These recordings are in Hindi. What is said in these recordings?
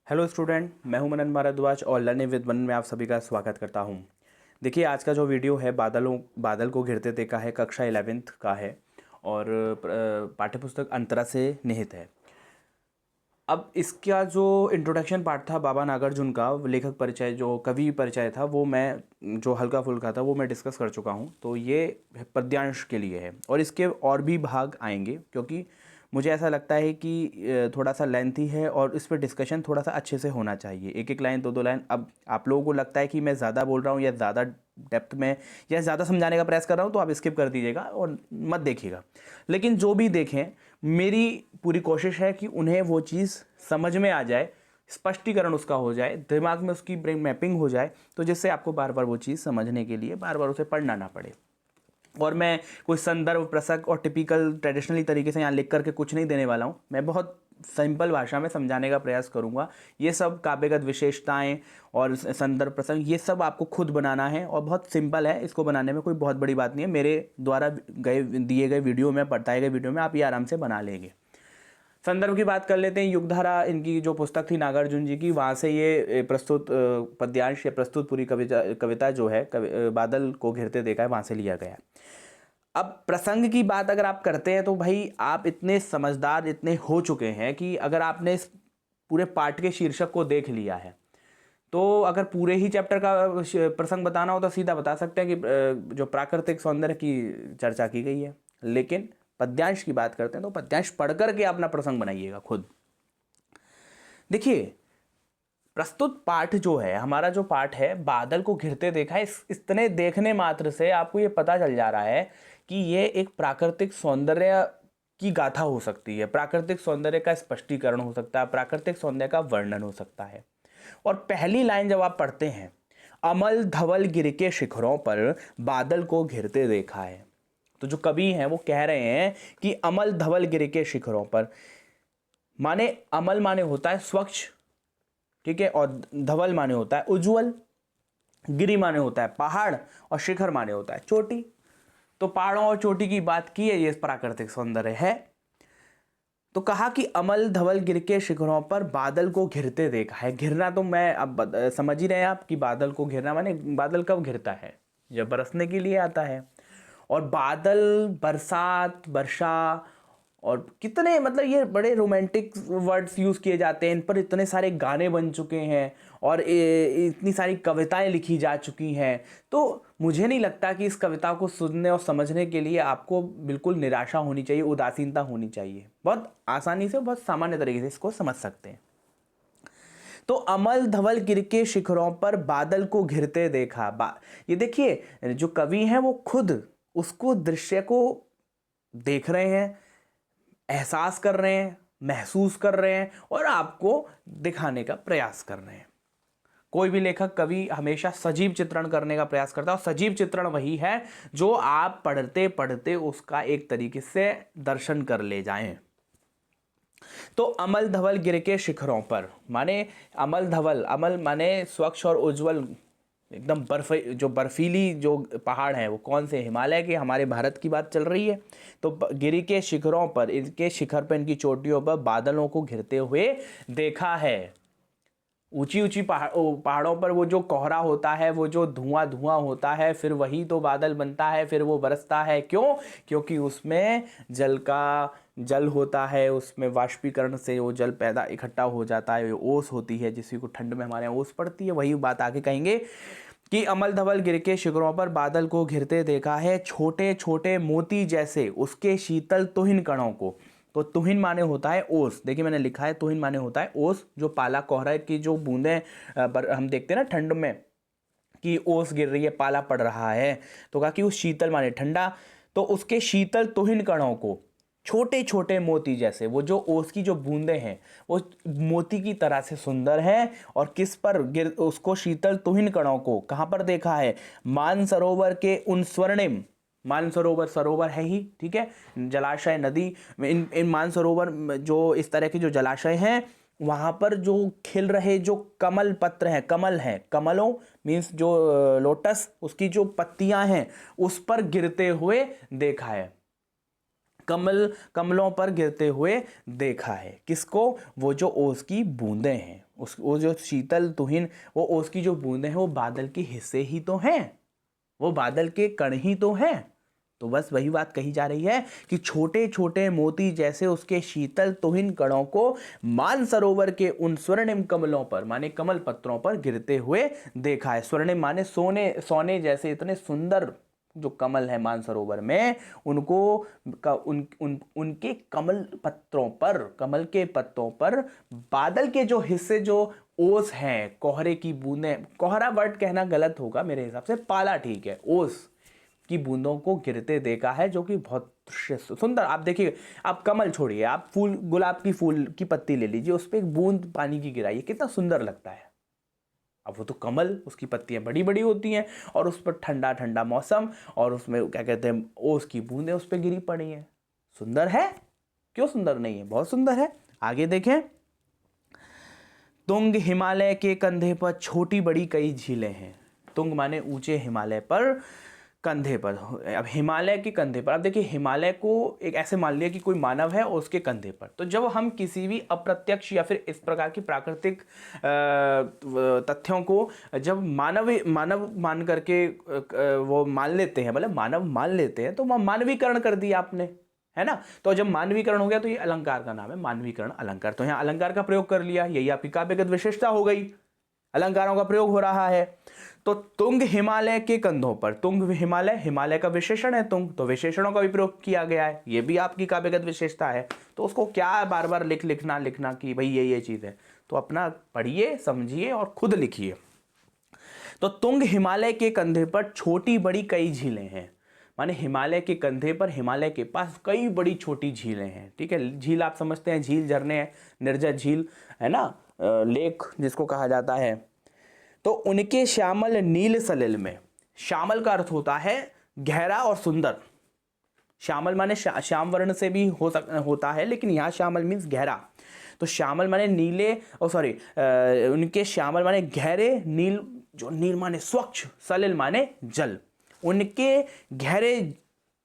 हेलो स्टूडेंट, मैं हूं मनन भारद्वाज और लर्निंग विद मनन में आप सभी का स्वागत करता हूं। देखिए, आज का जो वीडियो है बादल को घिरते देखा है, कक्षा 11th का है और पाठ्यपुस्तक अंतरा से निहित है। अब इसका जो इंट्रोडक्शन पार्ट था बाबा नागार्जुन का, लेखक परिचय जो कवि परिचय था, वो मैं जो हल्का फुल्का था वो मैं डिस्कस कर चुका हूँ। तो ये पद्यांश के लिए है और इसके और भी भाग आएंगे, क्योंकि मुझे ऐसा लगता है कि थोड़ा सा लेंथी है और इस पर डिस्कशन थोड़ा सा अच्छे से होना चाहिए। एक एक लाइन, दो दो लाइन। अब आप लोगों को लगता है कि मैं ज़्यादा बोल रहा हूँ या ज़्यादा डेप्थ में या ज़्यादा समझाने का प्रयास कर रहा हूँ, तो आप स्किप कर दीजिएगा और मत देखिएगा। लेकिन जो भी देखें, मेरी पूरी कोशिश है कि उन्हें वो चीज़ समझ में आ जाए, स्पष्टीकरण उसका हो जाए, दिमाग में उसकी ब्रेन मैपिंग हो जाए, तो जिससे आपको बार बार वो चीज़ समझने के लिए बार बार उसे पढ़ना ना पड़े। और मैं कोई संदर्भ, प्रसंग और टिपिकल ट्रेडिशनली तरीके से यहाँ लिख करके कुछ नहीं देने वाला हूँ। मैं बहुत सिंपल भाषा में समझाने का प्रयास करूँगा। ये सब काव्यगत विशेषताएं और संदर्भ, प्रसंग, ये सब आपको खुद बनाना है और बहुत सिंपल है। इसको बनाने में कोई बहुत बड़ी बात नहीं है। मेरे द्वारा दिए गए वीडियो में, बताए गए वीडियो में आप ये आराम से बना लेंगे। संदर्भ की बात कर लेते हैं। युगधारा इनकी जो पुस्तक थी नागार्जुन जी की, वहाँ से ये प्रस्तुत पद्यांश या प्रस्तुत पूरी कविता जो है, बादल को घिरते देखा है, वहाँ से लिया गया है। अब प्रसंग की बात अगर आप करते हैं तो भाई आप इतने समझदार इतने हो चुके हैं कि अगर आपने इस पूरे पाठ के शीर्षक को देख लिया है, तो अगर पूरे ही चैप्टर का प्रसंग बताना हो तो सीधा बता सकते हैं कि जो प्राकृतिक सौंदर्य की चर्चा की गई है। लेकिन पद्यांश की बात करते हैं तो पद्यांश पढ़ करके अपना प्रसंग बनाइएगा खुद। देखिए, प्रस्तुत पाठ जो है, हमारा जो पाठ है बादल को घिरते देखा है, इतने देखने मात्र से आपको ये पता चल जा रहा है कि ये एक प्राकृतिक सौंदर्य की गाथा हो सकती है, प्राकृतिक सौंदर्य का स्पष्टीकरण हो सकता है, प्राकृतिक सौंदर्य का वर्णन हो सकता है। और पहली लाइन जब आप पढ़ते हैं, अमल धवल गिर के शिखरों पर बादल को घिरते देखा है, तो जो कवि हैं वो कह रहे हैं कि अमल धवल गिर के शिखरों पर, माने अमल माने होता है स्वच्छ, ठीक है, और धवल माने होता है उज्जवल, गिरी माने होता है पहाड़, और शिखर माने होता है चोटी। तो पहाड़ों और चोटी की बात की है, ये प्राकृतिक सौंदर्य है। तो कहा कि अमल धवल गिर के शिखरों पर बादल को घिरते देखा है। घिरना तो मैं अब समझ ही रहे हैं आप कि बादल को घिरना माने बादल कब घिरता है, जब बरसने के लिए आता है। और बादल, बरसात, वर्षा, और कितने, मतलब ये बड़े रोमांटिक वर्ड्स यूज़ किए जाते हैं, इन पर इतने सारे गाने बन चुके हैं और इतनी सारी कविताएं लिखी जा चुकी हैं। तो मुझे नहीं लगता कि इस कविता को सुनने और समझने के लिए आपको बिल्कुल निराशा होनी चाहिए, उदासीनता होनी चाहिए। बहुत आसानी से, बहुत सामान्य तरीके से इसको समझ सकते हैं। तो अमल धवल गिर के शिखरों पर बादल को घिरते देखा। ये देखिए, जो कवि हैं वो खुद उसको, दृश्य को देख रहे हैं, एहसास कर रहे हैं, महसूस कर रहे हैं और आपको दिखाने का प्रयास कर रहे हैं। कोई भी लेखक, कवि हमेशा सजीव चित्रण करने का प्रयास करता है, और सजीव चित्रण वही है जो आप पढ़ते पढ़ते उसका एक तरीके से दर्शन कर ले जाएं। तो अमल धवल गिर के शिखरों पर, माने अमल धवल, अमल माने स्वच्छ और उज्जवल, एकदम बर्फ, जो बर्फीली जो पहाड़ है, वो कौन से, हिमालय के, हमारे भारत की बात चल रही है। तो गिरी के शिखरों पर, इनके शिखर पर, इनकी चोटियों पर बादलों को घिरते हुए देखा है। ऊंची ऊंची पहाड़ों पर वो जो कोहरा होता है, वो जो धुआं धुआं होता है, फिर वही तो बादल बनता है, फिर वो बरसता है। क्यों? क्योंकि उसमें जल होता है, उसमें वाष्पीकरण से वो जल पैदा इकट्ठा हो जाता है, ओस होती है, जिसी को ठंड में हमारे यहाँ ओस पड़ती है। वही बात आगे कहेंगे कि अमल धवल गिर के शिखरों पर बादल को घिरते देखा है, छोटे छोटे मोती जैसे उसके शीतल तुहिन कणों को। तो तुहिन माने होता है ओस। देखिए, मैंने लिखा है तुहिन माने होता है ओस, जो पाला कोहरा की जो बूंदें हम देखते हैं ना ठंड में, कि ओस गिर रही है, पाला पड़ रहा है, तो कहा कि उस शीतल माने ठंडा, तो उसके शीतल तुहिन कणों को, छोटे छोटे मोती जैसे, वो जो ओस की जो बूंदें हैं वो मोती की तरह से सुंदर हैं। और किस पर गिर, उसको शीतल तुहिन कणों को कहां पर देखा है? मानसरोवर के उन स्वर्णिम, मानसरोवर सरोवर है ही, ठीक है, जलाशय, नदी, इन मानसरोवर जो इस तरह के जो जलाशय हैं, वहां पर जो खिल रहे जो कमल पत्र हैं, कमल हैं, कमलों मीन्स जो लोटस, उसकी जो पत्तियां हैं, उस पर गिरते हुए देखा है। कमलों पर गिरते हुए देखा है। किसको? वो जो ओस की बूंदें हैं, वो जो शीतल तुहिन, वो ओस की जो बूंदें हैं वो बादल के हिस्से ही तो हैं, वो बादल के कण ही तो हैं। तो बस वही बात कही जा रही है कि छोटे छोटे मोती जैसे उसके शीतल तुहिन कणों को मानसरोवर के उन स्वर्णिम कमलों पर, माने कमल पत्रों पर गिरते हुए देखा है। स्वर्णिम माने सोने, सोने जैसे इतने सुंदर जो कमल है मानसरोवर में, उनके कमल पत्रों पर, कमल के पत्तों पर बादल के जो हिस्से, जो ओस हैं, कोहरे की बूंदें, कोहरा वर्ड कहना गलत होगा मेरे हिसाब से, पाला ठीक है, ओस की बूंदों को गिरते देखा है, जो कि बहुत सुंदर। आप देखिए, आप कमल छोड़िए, आप फूल, गुलाब की फूल की पत्ती ले लीजिए, उस पर एक बूंद पानी की गिराइए, कितना सुंदर लगता है। अब वो तो कमल, उसकी पत्तियां बड़ी बड़ी होती हैं और उस पर ठंडा ठंडा मौसम, और उसमें क्या कहते हैं, ओस की बूंदें उस पर गिरी पड़ी हैं। सुंदर है, क्यों सुंदर नहीं है, बहुत सुंदर है। आगे देखें, तुंग हिमालय के कंधे पर छोटी बड़ी कई झीलें हैं। तुंग माने ऊंचे, हिमालय पर, कंधे पर। अब हिमालय के कंधे पर, अब देखिए हिमालय को एक ऐसे मान लिया कि कोई मानव है और उसके कंधे पर, तो जब हम किसी भी अप्रत्यक्ष या फिर इस प्रकार की प्राकृतिक तथ्यों को जब मानव मान करके वो मान लेते हैं, मतलब मानव मान लेते हैं, तो मानवीकरण कर दिया आपने, है ना। तो जब मानवीकरण हो गया तो ये अलंकार का नाम है, मानवीकरण अलंकार। तो यहाँ अलंकार का प्रयोग कर लिया, यही आपकी काव्यगत विशेषता हो गई, अलंकारों का प्रयोग हो रहा है। तो तुंग हिमालय के कंधों पर, तुंग हिमालय, हिमालय का विशेषण है तुंग, तो विशेषणों का भी प्रयोग किया गया है, ये भी आपकी काव्यगत विशेषता है। तो उसको क्या बार बार लिखना कि भाई ये चीज है, तो अपना पढ़िए, समझिए और खुद लिखिए। तो तुंग हिमालय के कंधे पर छोटी बड़ी कई झीलें हैं, माने हिमालय के कंधे पर, हिमालय के पास कई बड़ी छोटी झीलें हैं। ठीक है, झील आप समझते हैं, झील झरने हैं, निर्जर झील है ना, लेक जिसको कहा जाता है। तो उनके श्यामल नील सलिल में, श्यामल का अर्थ होता है गहरा और सुंदर। श्यामल माने श्याम वर्ण से भी होता है, लेकिन यहाँ श्यामल मीन्स गहरा। तो श्यामल माने नीले, उनके श्यामल माने गहरे, नील जो नील माने स्वच्छ, सलिल माने जल। उनके गहरे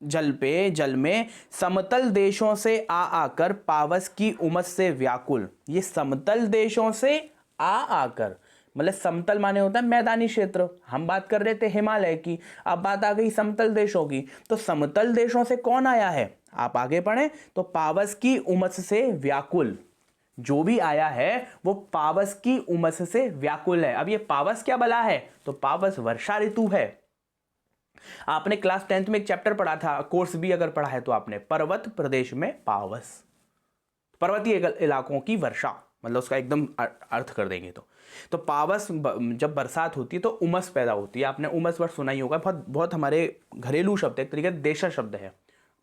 जल में समतल देशों से आकर पावस की उमस से व्याकुल। ये समतल देशों से आकर, मतलब समतल माने होता है मैदानी क्षेत्र, हम बात कर रहे थे हिमालय की, अब बात आ गई समतल देशों की। तो समतल देशों से कौन आया है, आप आगे पढ़ें, तो पावस की उमस से व्याकुल, जो भी आया है वो पावस की उमस से व्याकुल है। अब ये पावस क्या बला है, तो पावस वर्षा ऋतु है। आपने क्लास 10th में एक चैप्टर पढ़ा था, कोर्स भी अगर पढ़ा है तो आपने, पर्वत प्रदेश में पावस, पर्वतीय इलाकों की वर्षा, मतलब उसका एकदम अर्थ कर देंगे तो पावस, जब बरसात होती है तो उमस पैदा होती है। आपने उमस वर्ड सुना ही होगा, बहुत बहुत हमारे घरेलू शब्द है, एक तरीके देशज शब्द है।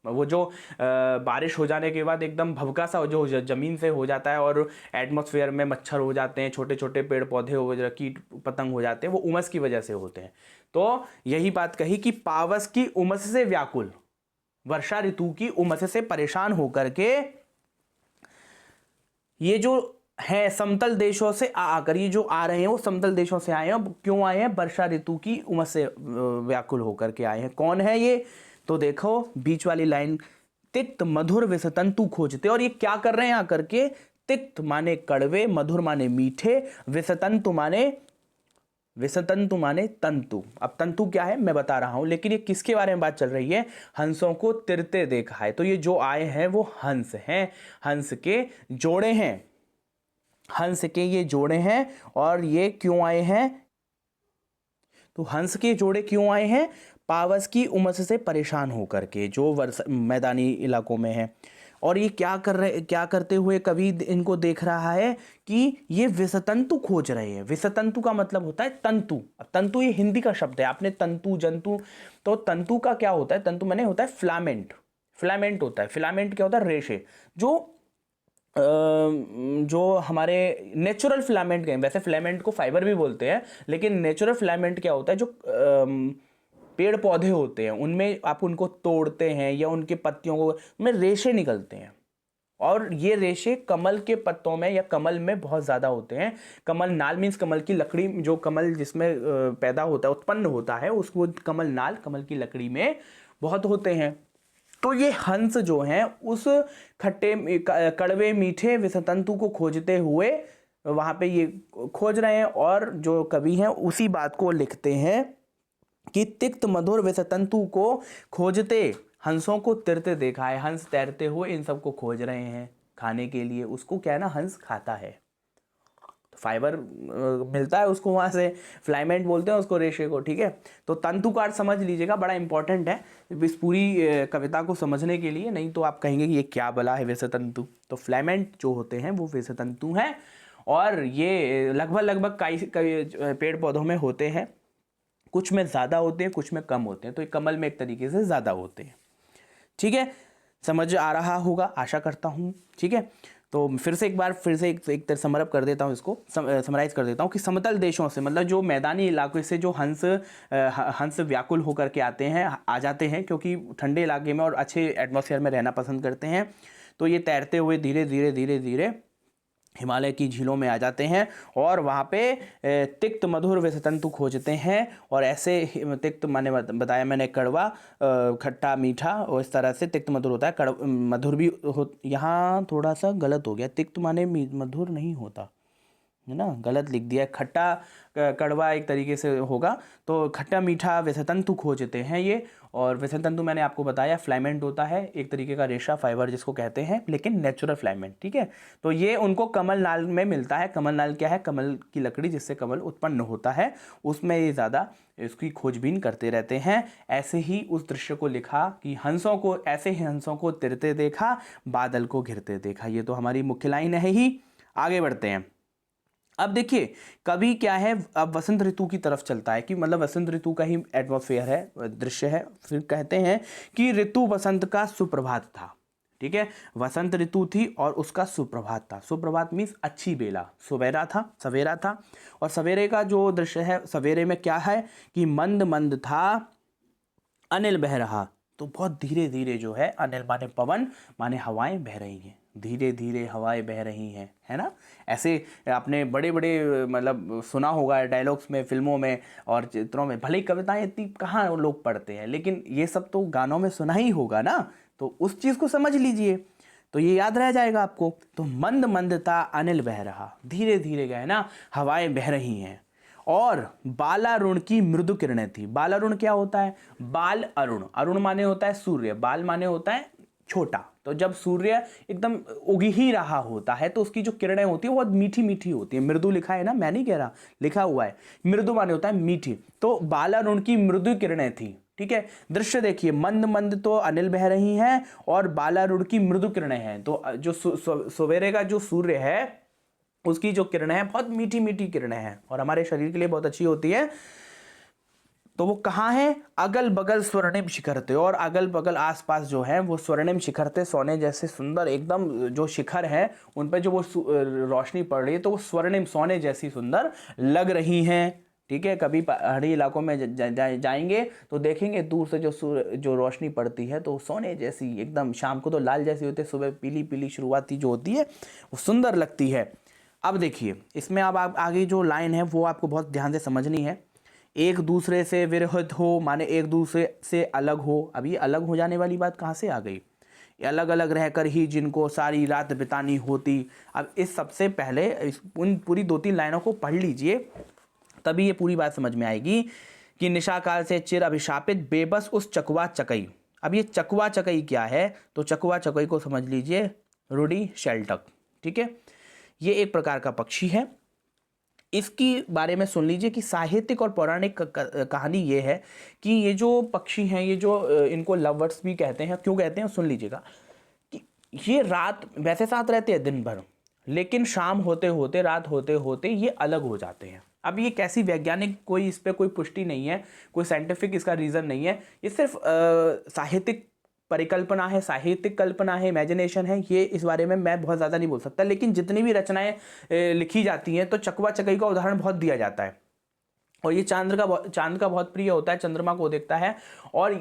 वो जो बारिश हो जाने के बाद एकदम भभका सा जो जमीन से हो जाता है और एटमॉस्फेयर में मच्छर हो जाते हैं, छोटे छोटे पेड़ पौधे हो, कीट पतंग हो जाते हैं, वो उमस की वजह से होते हैं। तो यही बात कही कि पावस की उमस से व्याकुल, वर्षा ऋतु की उमस से परेशान होकर के ये जो है समतल देशों से आकर, ये जो आ रहे हैं वो समतल देशों से आए हैं। क्यों आए हैं, वर्षा ऋतु की उमस से व्याकुल होकर के आए हैं। कौन है ये, तो देखो बीच वाली लाइन, तिक्त मधुर विषतंतु खोजते। और ये क्या कर रहे हैं आकर के, तिक्त माने कड़वे, मधुर माने मीठे, विषतंतु माने तंतु। अब तंतु क्या है मैं बता रहा हूं, लेकिन ये किसके बारे में बात चल रही है, हंसों को तिरते देखा है। तो ये जो आए हैं वो हंस हैं, हंस के जोड़े हैं, हंस के ये जोड़े हैं। और ये क्यों आए हैं, तो हंस के जोड़े क्यों आए हैं, पावस की उमस से परेशान होकर के, जो मैदानी इलाकों में है। और ये क्या करते हुए कवि इनको देख रहा है कि ये विषतंतु खोज रहे हैं। विषतंतु का मतलब होता है तंतु। अब तंतु ये हिंदी का शब्द है, आपने तंतु जंतु, तो तंतु का क्या होता है, तंतु माने होता है फिलामेंट, फिलामेंट होता है। फिलामेंट क्या होता है, रेशे, जो हमारे नेचुरल फिलामेंट के, वैसे फिलामेंट को फाइबर भी बोलते हैं, लेकिन नेचुरल फिलामेंट क्या होता है, जो पेड़ पौधे होते हैं उनमें आप उनको तोड़ते हैं या उनके पत्तियों को में रेशे निकलते हैं, और ये रेशे कमल के पत्तों में या कमल में बहुत ज़्यादा होते हैं। कमल नाल मीन्स कमल की लकड़ी, जो कमल जिसमें पैदा होता है, उत्पन्न होता है, उसको कमल नाल, कमल की लकड़ी में बहुत होते हैं। तो ये हंस जो हैं उस खट्टे कड़वे मीठे विषतंतु को खोजते हुए वहाँ पे ये खोज रहे हैं, और जो कवि हैं उसी बात को लिखते हैं कि तिक्त मधुर विषतंतु को खोजते हंसों को तैरते देखा है। हंस तैरते हुए इन सबको खोज रहे हैं खाने के लिए। उसको क्या है ना, हंस खाता है, फाइबर मिलता है उसको वहाँ से, फ्लाइमेंट बोलते हैं उसको रेशे को, ठीक है। तो तंतुकार समझ लीजिएगा, बड़ा इंपॉर्टेंट है इस पूरी कविता को समझने के लिए, नहीं तो आप कहेंगे कि ये क्या बला है विषतंतु। तो फ्लाइमेंट जो होते हैं वो विषतंतु हैं, और ये लगभग कई पेड़ पौधों में होते हैं। कुछ में ज़्यादा होते हैं, कुछ में कम होते हैं। तो ये कमल में एक तरीके से ज़्यादा होते हैं, ठीक है। समझ आ रहा होगा, आशा करता हूँ, ठीक है। तो फिर से एक तरह समरअप कर देता हूँ, इसको समराइज कर देता हूँ कि समतल देशों से, मतलब जो मैदानी इलाकों से जो हंस व्याकुल होकर के आ जाते हैं, क्योंकि ठंडे इलाके में और अच्छे एटमॉस्फेयर में रहना पसंद करते हैं। तो ये तैरते हुए धीरे धीरे हिमालय की झीलों में आ जाते हैं, और वहाँ पे तिक्त मधुर विषतंतु खोजते हैं। और ऐसे तिक्त माने बताया मैंने, कड़वा, खट्टा, मीठा, और इस तरह से तिक्त मधुर होता है। मधुर भी हो, यहाँ थोड़ा सा गलत हो गया, तिक्त माने मधुर नहीं होता है ना, गलत लिख दिया। खट्टा कड़वा एक तरीके से होगा। तो खट्टा मीठा विषतंतु खोजते हैं ये। और विषतंतु मैंने आपको बताया फ्लाइमेंट होता है, एक तरीके का रेशा, फाइबर जिसको कहते हैं, लेकिन नेचुरल फ्लाइमेंट, ठीक है। तो ये उनको कमल नाल में मिलता है। कमल नाल क्या है, कमल की लकड़ी जिससे कमल उत्पन्न होता है, उसमें ये ज़्यादा इसकी खोजबीन करते रहते हैं। ऐसे ही उस दृश्य को लिखा कि ऐसे ही हंसों को तैरते देखा, बादल को घिरते देखा। ये तो हमारी मुख्य लाइन है ही। आगे बढ़ते हैं। अब देखिए कवि क्या है, अब वसंत ऋतु की तरफ चलता है, कि मतलब वसंत ऋतु का ही एटमॉस्फेयर है, दृश्य है। फिर कहते हैं कि ऋतु वसंत का सुप्रभात था, ठीक है। वसंत ऋतु थी और उसका सुप्रभात था। सुप्रभात मीन्स अच्छी बेला, सवेरा था। और सवेरे का जो दृश्य है, सवेरे में क्या है कि मंद मंद था अनिल बह रहा। तो बहुत धीरे धीरे जो है, अनिल माने पवन, माने हवाएं बह रही हैं, धीरे धीरे हवाएं बह रही हैं, है ना। ऐसे आपने बड़े बड़े मतलब सुना होगा डायलॉग्स में, फिल्मों में और चित्रों में। भले ही कविताएं इतनी कहाँ लोग पढ़ते हैं, लेकिन ये सब तो गानों में सुना ही होगा ना, तो उस चीज़ को समझ लीजिए तो ये याद रह जाएगा आपको। तो मंद मंदता अनिल बह रहा, धीरे धीरे गए ना, हवाएं बह रही हैं। और बालारुण की मृदु किरणें थी। बालारुण क्या होता है, बाल अरुण, अरुण माने होता है सूर्य, बाल माने होता है छोटा। तो जब सूर्य एकदम उग ही रहा होता है तो उसकी जो किरणें होती है वो बहुत मीठी मीठी होती है। मृदु लिखा है ना, मैं नहीं कह रहा, लिखा हुआ है। मृदु माने होता है मीठी। तो बालारुण की मृदु किरणें थी, ठीक है। दृश्य देखिए, मंद मंद तो अनिल बह रही हैं और बालारुण की मृदु किरणें हैं। तो जो सवेरे का जो सूर्य है उसकी जो किरणें हैं बहुत मीठी मीठी किरणें हैं, और हमारे शरीर के लिए बहुत अच्छी होती है। तो वो कहाँ है, अगल बगल स्वर्णिम शिखर थे। और अगल बगल आसपास जो है वो स्वर्णिम शिखर थे, सोने जैसे सुंदर एकदम जो शिखर है उन पर जो वो रोशनी पड़ रही है तो वो स्वर्णिम सोने जैसी सुंदर लग रही हैं, ठीक है। कभी पहाड़ी इलाकों में जाएंगे तो देखेंगे दूर से जो रोशनी पड़ती है तो सोने जैसी एकदम, शाम को तो लाल जैसी होती है, सुबह पीली पीली शुरुआती जो होती है वो सुंदर लगती है। अब देखिए इसमें अब आप आगे जो लाइन है वो आपको बहुत ध्यान से समझनी है। एक दूसरे से विरहित हो माने एक दूसरे से अलग हो। अब ये अलग हो जाने वाली बात कहाँ से आ गई, अलग अलग रहकर ही जिनको सारी रात बितानी होती। अब इस सबसे पहले उन पूरी 2-3 लाइनों को पढ़ लीजिए, तभी ये पूरी बात समझ में आएगी कि निशाकाल से चिर अभिशापित बेबस उस चकवा चकई। अब ये चकवा चकई क्या है, तो चकवा चकई को समझ लीजिए रूडी शेल्टक, ठीक है। ये एक प्रकार का पक्षी है। इसकी बारे में सुन लीजिए कि साहित्यिक और पौराणिक कहानी ये है कि ये जो पक्षी हैं, ये जो इनको लव बर्ड्स भी कहते हैं, क्यों कहते हैं सुन लीजिएगा। कि ये रात वैसे साथ रहते हैं दिन भर, लेकिन शाम होते होते, रात होते होते ये अलग हो जाते हैं। अब ये कैसी वैज्ञानिक कोई इस पर कोई पुष्टि नहीं है, कोई साइंटिफिक इसका रीज़न नहीं है। ये सिर्फ साहित्यिक परिकल्पना है, साहित्यिक कल्पना है, इमेजिनेशन है। ये इस बारे में मैं बहुत ज़्यादा नहीं बोल सकता, लेकिन जितनी भी रचनाएं लिखी जाती हैं तो चकवा चकई का उदाहरण बहुत दिया जाता है। और ये चांद का बहुत प्रिय होता है, चंद्रमा को देखता है। और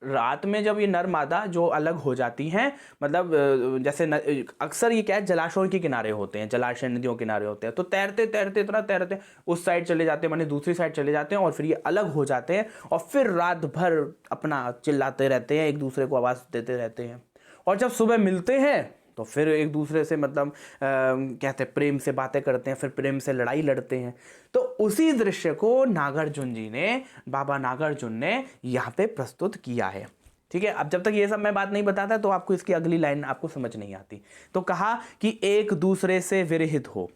रात में जब ये नर मादा जो अलग हो जाती हैं, मतलब जैसे अक्सर ये क्या है, जलाशयों के किनारे होते हैं, जलाशय नदियों के किनारे होते हैं, तो तैरते तैरते इतना तैरते उस साइड चले जाते हैं, माने दूसरी साइड चले जाते हैं, और फिर ये अलग हो जाते हैं और फिर रात भर अपना चिल्लाते रहते हैं, एक दूसरे को आवाज़ देते रहते हैं। और जब सुबह मिलते हैं तो फिर एक दूसरे से मतलब कहते हैं प्रेम से बातें करते हैं, फिर प्रेम से लड़ाई लड़ते हैं। तो उसी दृश्य को नागार्जुन जी ने, बाबा नागार्जुन ने यहाँ पे प्रस्तुत किया है। ठीक है, अब जब तक ये सब मैं बात नहीं बताता तो आपको इसकी अगली लाइन आपको समझ नहीं आती। तो कहा कि एक दूसरे से विरहित हो,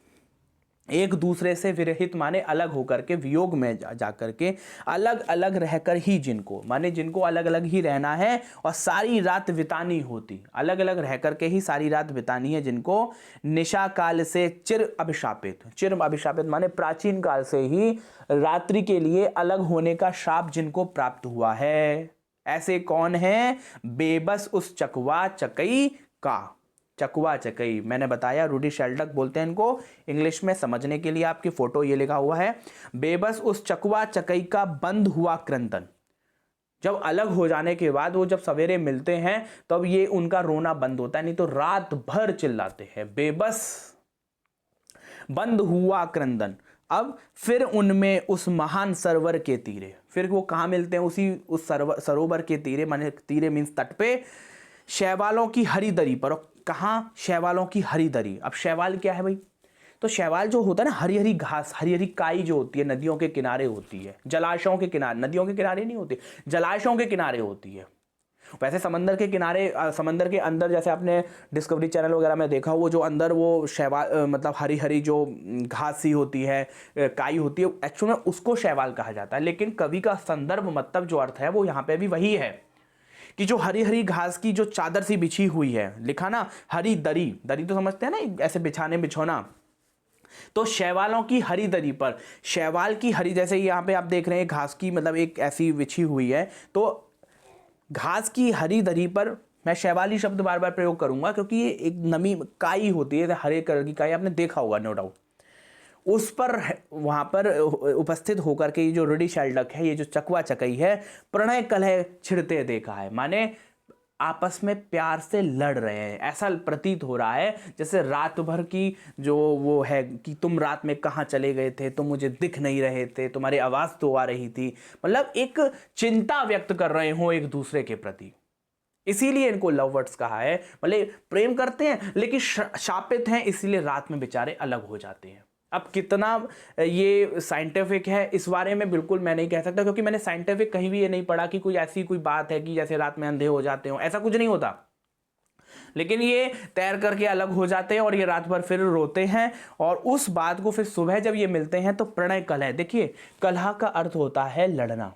एक दूसरे से विरहित माने अलग होकर के, वियोग में जा करके, अलग अलग रहकर ही, जिनको माने जिनको अलग अलग ही रहना है और सारी रात बितानी होती, अलग अलग रह करके ही सारी रात बितानी है जिनको, निशा काल से चिर अभिशापित, चिर अभिशापित माने प्राचीन काल से ही रात्रि के लिए अलग होने का शाप जिनको प्राप्त हुआ है। ऐसे कौन है? बेबस उस चकवा चकई का। चकवा चकई मैंने बताया, रूडी शेल्डक बोलते हैं इनको, इंग्लिश में समझने के लिए आपकी फोटो ये लिखा हुआ है, बेबस उस चकवा चकई का बंद हुआ क्रंदन। जब अलग हो जाने के बाद वो जब सवेरे मिलते हैं तब ये उनका रोना बंद होता है, नहीं तो रात भर चिल्लाते हैं। बेबस बंद हुआ क्रंदन। अब फिर उनमें उस महान सरोवर के तीरे, फिर वो कहाँ मिलते हैं? उसी उस सरोवर के तीरे, माने तीरे मीन्स तट पे, शैवालों की हरी दरी पर। कहाँ? शैवालों की हरी दरी। अब शैवाल क्या है भाई? तो शैवाल जो होता है ना, हरी हरी घास, हरी हरी काई जो होती है, नदियों के किनारे होती है, जलाशयों के किनारे, नदियों के किनारे नहीं होती, जलाशयों के किनारे होती है। वैसे समंदर के किनारे, समंदर के अंदर, जैसे आपने डिस्कवरी चैनल वगैरह में देखा, वो जो अंदर वो शैवाल मतलब हरी हरी जो घास सी होती है, काई होती है, एक्चुअल में उसको शैवाल कहा जाता है। लेकिन कवि का संदर्भ मतलब जो अर्थ है वो यहाँ पे भी वही है कि जो हरी हरी घास की जो चादर सी बिछी हुई है, लिखा ना हरी दरी, दरी तो समझते हैं ना, ऐसे बिछाने बिछोना। तो शैवालों की हरी दरी पर, शैवाल की हरी, जैसे यहाँ पे आप देख रहे हैं घास की मतलब एक ऐसी बिछी हुई है, तो घास की हरी दरी पर, मैं शैवाली शब्द बार बार प्रयोग करूंगा क्योंकि ये एक नमी काई होती है, हरे कलर की काई, आपने देखा होगा नो डाउट। उस पर, वहां पर उपस्थित होकर के ये जो रूडी शेल्डक है, ये जो चकवा चकई है, प्रणय कलह छिड़ते देखा है, माने आपस में प्यार से लड़ रहे हैं। ऐसा प्रतीत हो रहा है जैसे रात भर की जो वो है कि तुम रात में कहाँ चले गए थे, तुम मुझे दिख नहीं रहे थे, तुम्हारी आवाज़ तो आ रही थी, मतलब एक चिंता व्यक्त कर रहे हो एक दूसरे के प्रति। इसीलिए इनको लव वर्ड्स कहा है, मतलब प्रेम करते हैं लेकिन शापित हैं, इसीलिए रात में बेचारे अलग हो जाते हैं। अब कितना ये साइंटिफिक है इस बारे में बिल्कुल मैं नहीं कह सकता, क्योंकि मैंने साइंटिफिक कहीं भी ये नहीं पढ़ा कि कोई ऐसी कोई बात है कि जैसे रात में अंधे हो जाते हो, ऐसा कुछ नहीं होता। लेकिन ये तैर करके अलग हो जाते हैं और ये रात भर फिर रोते हैं, और उस बात को फिर सुबह जब ये मिलते हैं तो प्रणय कलह, देखिए कलह का अर्थ होता है लड़ना,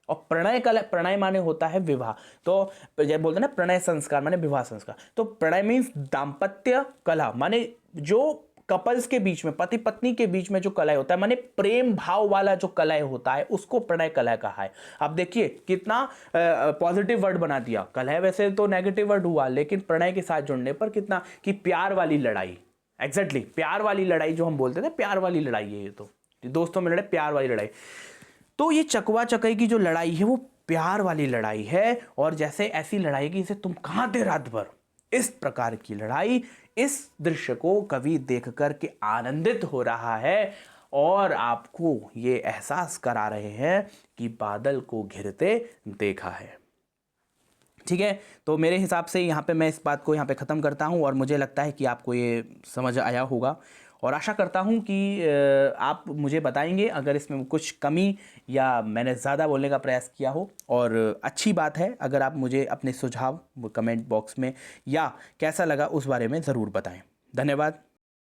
और प्रणय कलह, प्रणय माने होता है विवाह। तो जब बोलते हैं ना प्रणय संस्कार माने विवाह संस्कार, तो प्रणय मीन्स दाम्पत्य कलह, माने जो कपल्स के बीच में, पति पत्नी के बीच में जो कलह होता है, माने प्रेम भाव वाला जो कलह होता है, उसको प्रणय कलह कहा है। अब देखिए कितना पॉजिटिव वर्ड बना दिया। कलह वैसे तो नेगेटिव वर्ड हुआ, लेकिन प्रणय के साथ जुड़ने पर कितना कि प्यार वाली लड़ाई, एग्जैक्टली प्यार वाली लड़ाई जो हम बोलते थे, प्यार वाली लड़ाई है ये, तो दोस्तों में लड़े, प्यार वाली लड़ाई। तो ये चकवा चकई की जो लड़ाई है वो प्यार वाली लड़ाई है, और जैसे ऐसी लड़ाई की जैसे तुम कहाँ थे रात भर, इस प्रकार की लड़ाई। इस दृश्य को कवि देख कर के आनंदित हो रहा है और आपको ये एहसास करा रहे हैं कि बादल को घिरते देखा है। ठीक है, तो मेरे हिसाब से यहाँ पे मैं इस बात को यहाँ पे ख़त्म करता हूँ, और मुझे लगता है कि आपको ये समझ आया होगा, और आशा करता हूँ कि आप मुझे बताएंगे अगर इसमें कुछ कमी या मैंने ज़्यादा बोलने का प्रयास किया हो। और अच्छी बात है अगर आप मुझे अपने सुझाव कमेंट बॉक्स में या कैसा लगा उस बारे में ज़रूर बताएं। धन्यवाद।